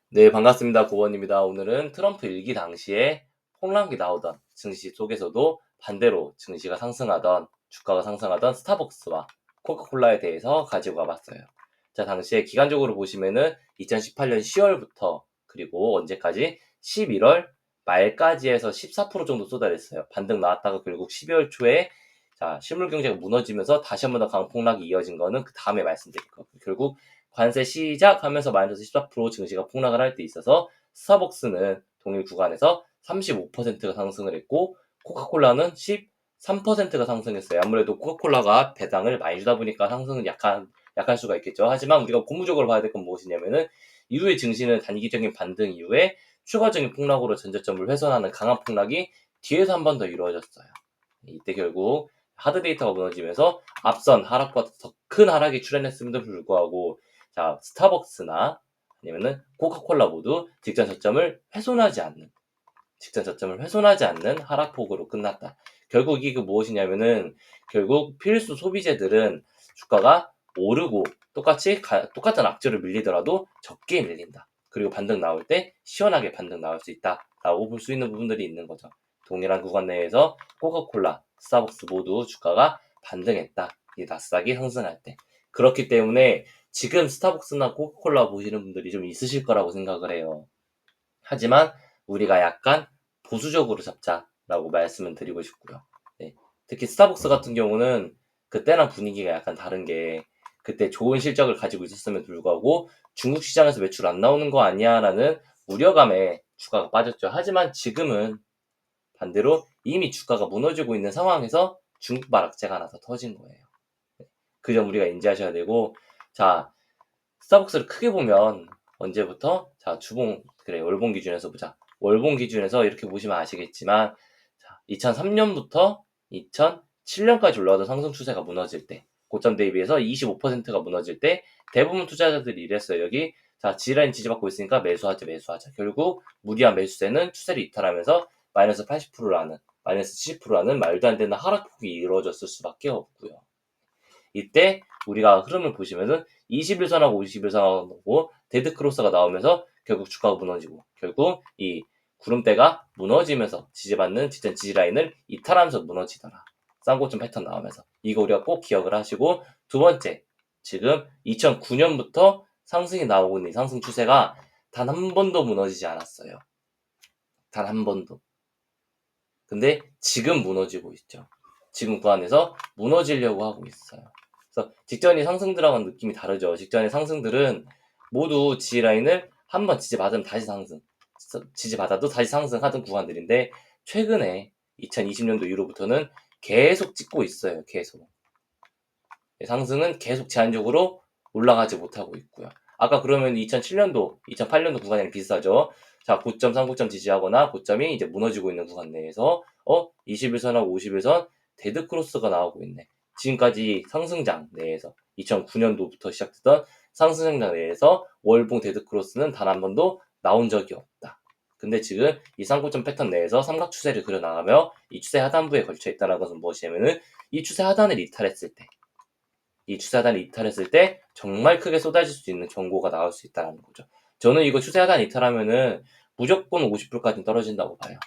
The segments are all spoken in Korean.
네, 반갑습니다. 고원입니다. 오늘은 트럼프 일기 당시에 폭락이 나오던 증시 속에서도 반대로 증시가 상승하던 주가가 상승하던 스타벅스와 코카콜라에 대해서 가지고 와봤어요. 자, 당시에 기간적으로 보시면은 2018년 10월부터 그리고 언제까지 11월 말까지 해서 14% 정도 쏟아냈어요. 반등 나왔다가 결국 12월 초에 자, 실물 경제가 무너지면서 다시 한 번 더 강폭락이 이어진 거는 그 다음에 말씀드릴 거예요. 결국 관세 시작하면서 마이너스 14% 증시가 폭락을 할 때 있어서 스타벅스는 동일 구간에서 35%가 상승을 했고 코카콜라는 13%가 상승했어요. 아무래도 코카콜라가 배당을 많이 주다 보니까 상승은 약할 수가 있겠죠. 하지만 우리가 고무적으로 봐야 될 건 무엇이냐면은 이후에 증시는 단기적인 반등 이후에 추가적인 폭락으로 전저점을 훼손하는 강한 폭락이 뒤에서 한 번 더 이루어졌어요. 이때 결국 하드데이터가 무너지면서 앞선 하락보다 더 큰 하락이 출현했음에도 불구하고 자, 스타벅스나 아니면은 코카콜라 모두 직전 저점을 훼손하지 않는 하락폭으로 끝났다. 결국 이게 무엇이냐면은 결국 필수 소비재들은 주가가 오르고 똑같은 악재로 밀리더라도 적게 밀린다. 그리고 반등 나올 때 시원하게 반등 나올 수 있다라고 볼 수 있는 부분들이 있는 거죠. 동일한 구간 내에서 코카콜라, 스타벅스 모두 주가가 반등했다. 이 나스닥이 상승할 때. 그렇기 때문에 지금 스타벅스나 코카콜라 보시는 분들이 좀 있으실 거라고 생각을 해요. 하지만 우리가 약간 보수적으로 잡자라고 말씀을 드리고 싶고요. 네. 특히 스타벅스 같은 경우는 그때랑 분위기가 약간 다른 게 그때 좋은 실적을 가지고 있었음에도 불구하고 중국 시장에서 매출 안 나오는 거 아니야라는 우려감에 주가가 빠졌죠. 하지만 지금은 반대로 이미 주가가 무너지고 있는 상황에서 중국발 악재가 하나 더 터진 거예요. 그 점 우리가 인지하셔야 되고 자 스타벅스를 크게 보면 언제부터 자 주봉 그래 월봉 기준에서 보자. 월봉 기준에서 이렇게 보시면 아시겠지만 자 2003년부터 2007년까지 올라가던 상승 추세가 무너질 때 고점 대비해서 25%가 무너질 때 대부분 투자자들이 이랬어요. 여기 자 G라인 지지받고 있으니까 매수하자. 결국 무리한 매수세는 추세를 이탈하면서 마이너스 80%라는 마이너스 70%라는 말도 안 되는 하락폭이 이루어졌을 수밖에 없고요. 이때 우리가 흐름을 보시면은 21선하고 51선하고 데드크로스가 나오면서 결국 주가가 무너지고 결국 이 구름대가 무너지면서 지지받는 직전 지지라인을 이탈하면서 무너지더라. 쌍고점 패턴 나오면서 이거 우리가 꼭 기억을 하시고 두 번째 지금 2009년부터 상승이 나오고 있는 상승 추세가 단 한 번도 무너지지 않았어요. 단 한 번도. 근데 지금 무너지고 있죠. 지금 그 안에서 무너지려고 하고 있어요. 그래서 직전이 상승 들어간 느낌이 다르죠. 직전의 상승들은 모두 지지라인을 한번 지지받으면 다시 상승, 지지받아도 다시 상승하던 구간들인데 최근에 2020년도 이후로부터는 계속 찍고 있어요. 계속. 상승은 계속 제한적으로 올라가지 못하고 있고요. 아까 그러면 2007년도, 2008년도 구간이랑 비슷하죠. 자, 고점, 상고점 지지하거나 고점이 이제 무너지고 있는 구간 내에서 21선하고 51선 데드크로스가 나오고 있네. 지금까지 상승장 내에서 2009년도부터 시작됐던 상승장 내에서 월봉 데드크로스는 단 한 번도 나온 적이 없다. 근데 지금 이 상고점 패턴 내에서 삼각 추세를 그려나가며 이 추세 하단부에 걸쳐 있다는 것은 무엇이냐면은 이 추세 하단을 이탈했을 때 이 추세하단을 이탈했을 때 정말 크게 쏟아질 수 있는 경고가 나올 수 있다는 거죠. 저는 이거 추세하단 이탈하면은 무조건 50불까지 떨어진다고 봐요.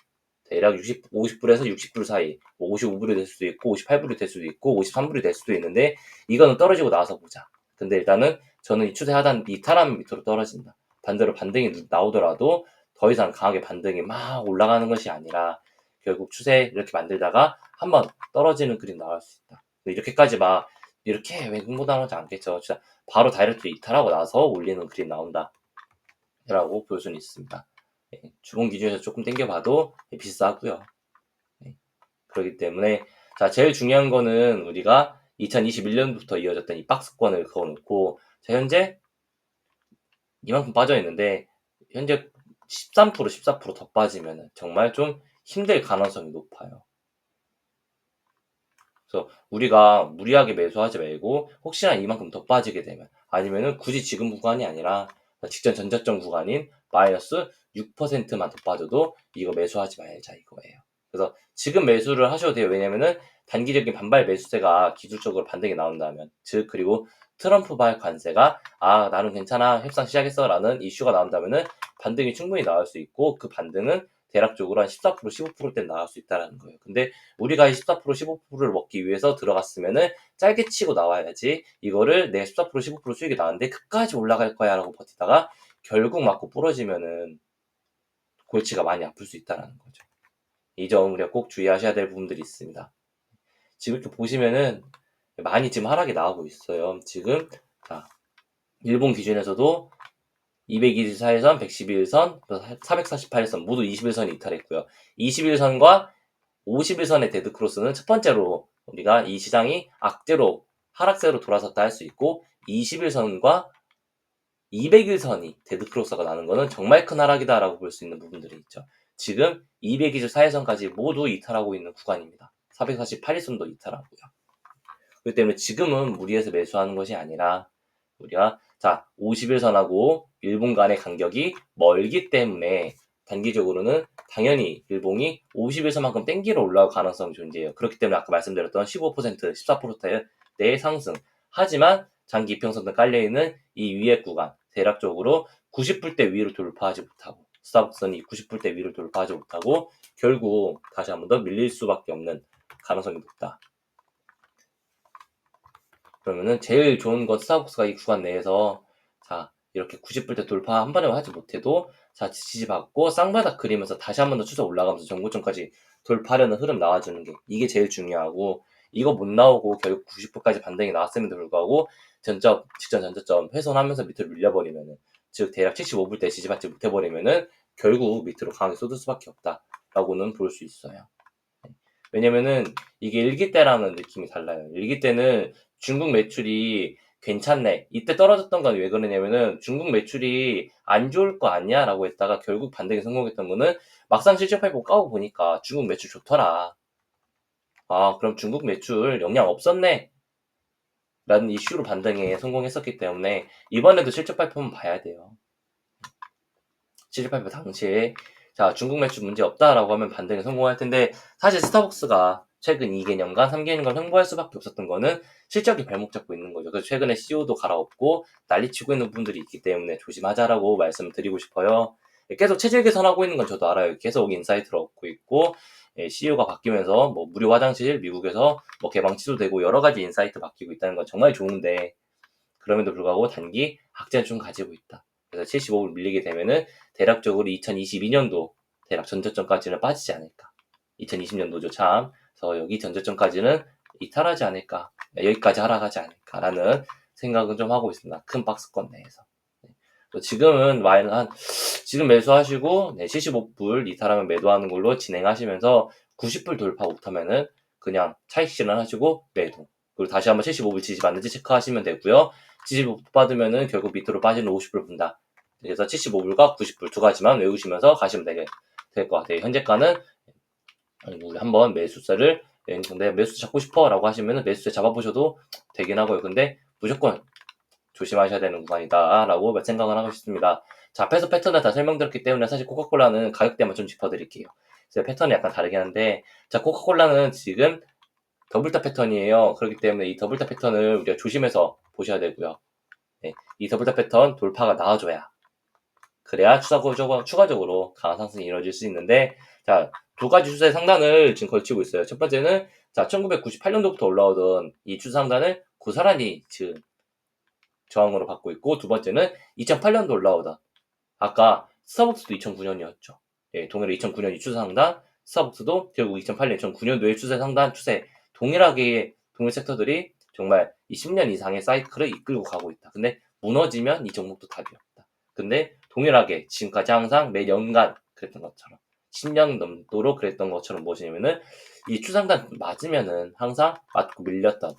대략 50불에서 60불 사이, 55불이 될 수도 있고, 58불이 될 수도 있고, 53불이 될 수도 있는데, 이거는 떨어지고 나서 보자. 근데 일단은 저는 이 추세 하단 이탈하면 밑으로 떨어진다. 반대로 반등이 나오더라도 더 이상 강하게 반등이 막 올라가는 것이 아니라 결국 추세 이렇게 만들다가 한번 떨어지는 그림 나올 수 있다. 이렇게까지 막 이렇게 흥분하지 않겠죠. 진짜 바로 다이렉트 이탈하고 나서 올리는 그림 나온다. 라고 볼 수는 있습니다. 주봉 기준에서 조금 당겨봐도 비싸고요. 그렇기 때문에 자 제일 중요한 거는 우리가 2021년부터 이어졌던 이 박스권을 그어놓고 자 현재 이만큼 빠져 있는데 현재 13% 14%더 빠지면 정말 좀 힘들 가능성이 높아요. 그래서 우리가 무리하게 매수하지 말고 혹시나 이만큼 더 빠지게 되면 아니면은 굳이 지금 구간이 아니라 직전 전저점 구간인 마이너스 6%만 더 빠져도 이거 매수하지 말자 이거예요. 그래서 지금 매수를 하셔도 돼요. 왜냐면은 단기적인 반발 매수세가 기술적으로 반등이 나온다면 즉 그리고 트럼프발 관세가 나는 괜찮아 협상 시작했어 라는 이슈가 나온다면은 반등이 충분히 나올 수 있고 그 반등은 대략적으로 한 14%, 15%대 나올 수 있다는 거예요. 근데 우리가 이 14%, 15%를 먹기 위해서 들어갔으면은 짧게 치고 나와야지 이거를 내 14%, 15% 수익이 나왔는데 끝까지 올라갈 거야 라고 버티다가 결국 맞고 부러지면은 골치가 많이 아플 수 있다는 거죠. 이 점 우리가 꼭 주의하셔야 될 부분들이 있습니다. 지금 이렇게 보시면은 많이 지금 하락이 나오고 있어요. 지금 자, 일본 기준에서도 224일선, 111선, 448일선 모두 21선이 이탈했고요. 21선과 51선의 데드크로스는 첫 번째로 우리가 이 시장이 악재로 하락세로 돌아섰다 할 수 있고 21선과 200일선이 데드크로스가 나는 거는 정말 큰 하락이다라고 볼 수 있는 부분들이 있죠. 지금 224일선까지 모두 이탈하고 있는 구간입니다. 448일선도 이탈하고요. 그렇기 때문에 지금은 무리해서 매수하는 것이 아니라 우리가 자 50일선하고 일본 간의 간격이 멀기 때문에 단기적으로는 당연히 일본이 50일선만큼 땡기러 올라올 가능성이 존재해요. 그렇기 때문에 아까 말씀드렸던 15%, 14%대의 상승. 하지만 장기 이평선도 깔려있는 이 위의 구간 대략적으로 90불대 위로 돌파하지 못하고 스타벅스는 90불대 위를 돌파하지 못하고 결국 다시 한 번 더 밀릴 수밖에 없는 가능성이 높다. 그러면은 제일 좋은 건 스타벅스가 이 구간 내에서 자 이렇게 90불대 돌파 한 번에 하지 못해도 자 지지받고 쌍바닥 그리면서 다시 한 번 더 추세 올라가면서 전고점까지 돌파하려는 흐름 나와주는 게 이게 제일 중요하고 이거 못 나오고 결국 90불까지 반등이 나왔음에도 불구하고 직전 전저점 훼손하면서 밑으로 밀려버리면은 즉 대략 75불대 지지받지 못해버리면은 결국 밑으로 강하게 쏟을 수밖에 없다라고는 볼 수 있어요. 왜냐면은 이게 일기 때랑은 느낌이 달라요. 일기 때는 중국 매출이 괜찮네. 이때 떨어졌던 건 왜 그러냐면은 중국 매출이 안 좋을 거 아니야? 라고 했다가 결국 반등에 성공했던 거는 막상 실적 발표 까고 보니까 중국 매출 좋더라. 아, 그럼 중국 매출 영향 없었네. 라는 이슈로 반등에 성공했었기 때문에 이번에도 실적 발표만 봐야 돼요. 실적 발표 당시에 자 중국 매출 문제 없다라고 하면 반등에 성공할 텐데 사실 스타벅스가 최근 2개년간 3개년간 횡보할 수밖에 없었던 거는 실적이 발목 잡고 있는 거죠. 그래서 최근에 CEO도 갈아엎고 난리치고 있는 분들이 있기 때문에 조심하자라고 말씀을 드리고 싶어요. 계속 체질 개선하고 있는 건 저도 알아요. 계속 인사이트를 얻고 있고 CEO가 바뀌면서 뭐 무료 화장실 미국에서 뭐 개방 취소되고 여러 가지 인사이트 바뀌고 있다는 건 정말 좋은데 그럼에도 불구하고 단기 악재는 좀 가지고 있다. 그래서 75를 밀리게 되면은 대략적으로 2022년도 대략 전저점까지는 빠지지 않을까. 2020년도죠 참. 그래서 여기 전저점까지는 이탈하지 않을까. 여기까지 하락하지 않을까라는 생각은 좀 하고 있습니다. 큰 박스권 내에서. 지금은 지금 매수하시고 75불 이탈하면 매도하는 걸로 진행하시면서 90불 돌파 못하면은 그냥 차익 실현하시고 매도. 그리고 다시 한번 75불 지지 받는지 체크하시면 되고요. 지지 못 받으면은 결국 밑으로 빠지는 50불 분다. 그래서 75불과 90불 두 가지만 외우시면서 가시면 될 것 같아요. 현재가는 우리 한번 매수세를 근데 매수 잡고 싶어라고 하시면은 매수세 잡아보셔도 되긴 하고요. 근데 무조건 조심하셔야 되는 구간이다라고 생각을 하고 있습니다. 자, 앞에서 패턴을 다 설명드렸기 때문에 사실 코카콜라는 가격대만 좀 짚어드릴게요. 패턴이 약간 다르긴 한데 자, 코카콜라는 지금 더블탑 패턴이에요. 그렇기 때문에 이 더블탑 패턴을 우리가 조심해서 보셔야 되고요. 네, 이 더블탑 패턴 돌파가 나와줘야 그래야 추가적으로 강한 상승이 이루어질 수 있는데 자, 두 가지 추세 상단을 지금 걸치고 있어요. 첫 번째는 자, 1998년도부터 올라오던 이 추세 상단을 고스란히 지금 저항으로 받고 있고 두 번째는 2008년도 올라오던 아까 스타벅스도 2009년이었죠. 예, 동일하게 2009년 이 추세 상단 스타벅스도 결국 2008년, 2009년도의 추세 상단 추세 동일하게 동일 섹터들이 정말 이 10년 이상의 사이클을 이끌고 가고 있다. 근데 무너지면 이 종목도 답이 없다. 근데 동일하게 지금까지 항상 매년간 그랬던 것처럼 10년 넘도록 그랬던 것처럼 무엇이냐면은 이 추상단 맞으면은 항상 맞고 밀렸던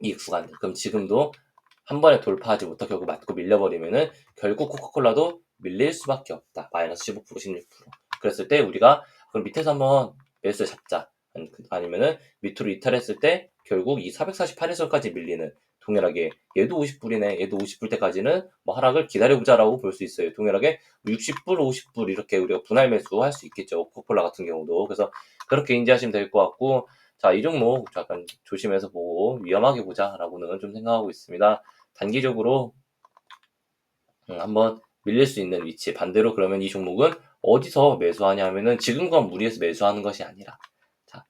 이 구간들. 그럼 지금도 한 번에 돌파하지 못하고 결국 맞고 밀려버리면은 결국 코카콜라도 밀릴 수밖에 없다. 마이너스 15%, 16%. 그랬을 때 우리가 그럼 밑에서 한번 매수에 잡자. 아니면은 밑으로 이탈했을 때 결국 이 448일선까지 밀리는 동일하게 얘도 50불이네. 얘도 50불 때까지는 뭐 하락을 기다려보자라고 볼 수 있어요. 동일하게 60불, 50불 이렇게 우리가 분할 매수할 수 있겠죠. 코카콜라 같은 경우도. 그래서 그렇게 인지하시면 될 것 같고 자, 이 종목 약간 조심해서 보고 위험하게 보자라고는 좀 생각하고 있습니다. 단기적으로 한번 밀릴 수 있는 위치. 반대로 그러면 이 종목은 어디서 매수하냐 하면은 지금과 무리해서 매수하는 것이 아니라, 자,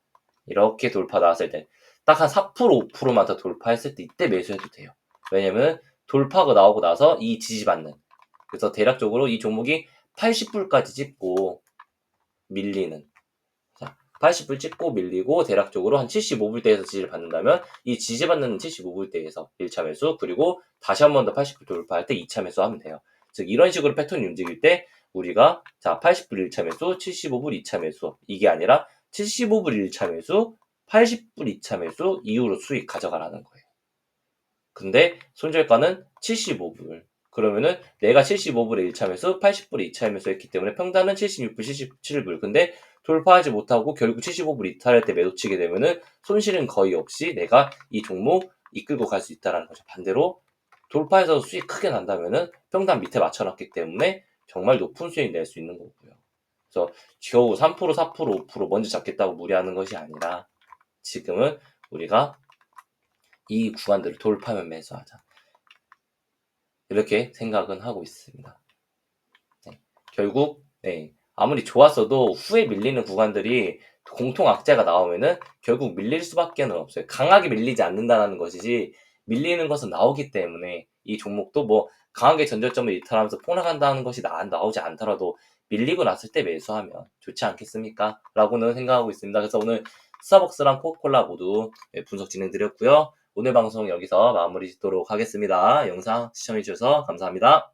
이렇게 돌파 나왔을 때 딱 한 4% 5%만 더 돌파했을 때 이때 매수해도 돼요. 왜냐면 돌파가 나오고 나서 이 지지받는, 그래서 대략적으로 이 종목이 80불까지 찍고 밀리는, 자, 80불 찍고 밀리고 대략적으로 한 75불대에서 지지를 받는다면 이 지지받는 75불대에서 1차 매수, 그리고 다시 한 번 더 80불 돌파할 때 2차 매수하면 돼요. 즉 이런 식으로 패턴이 움직일 때 우리가, 자, 80불 1차 매수, 75불 2차 매수, 이게 아니라 75불 1차 매수, 80불 2차 매수 이후로 수익 가져가라는 거예요. 근데 손절가는 75불. 그러면은 내가 75불에 1차 매수, 80불에 2차 매수 했기 때문에 평단은 76불, 77불. 근데 돌파하지 못하고 결국 75불 이탈할 때 매도 치게 되면은 손실은 거의 없이 내가 이 종목 이끌고 갈 수 있다는 거죠. 반대로 돌파해서 수익 크게 난다면은 평단 밑에 맞춰놨기 때문에 정말 높은 수익 낼 수 있는 거고요. 그래서 겨우 3%, 4%, 5% 먼저 잡겠다고 무리하는 것이 아니라 지금은 우리가 이 구간들을 돌파하면 매수하자, 이렇게 생각은 하고 있습니다. 네. 결국 아무리 좋았어도 후에 밀리는 구간들이 공통 악재가 나오면은 결국 밀릴 수밖에 없어요. 강하게 밀리지 않는다는 것이지 밀리는 것은 나오기 때문에 이 종목도 뭐 강하게 전저점을 이탈하면서 폭락한다는 것이 나오지 않더라도 밀리고 났을 때 매수하면 좋지 않겠습니까? 라고는 생각하고 있습니다. 그래서 오늘 스타벅스랑 코카콜라 모두 분석 진행드렸고요. 오늘 방송 여기서 마무리 짓도록 하겠습니다. 영상 시청해주셔서 감사합니다.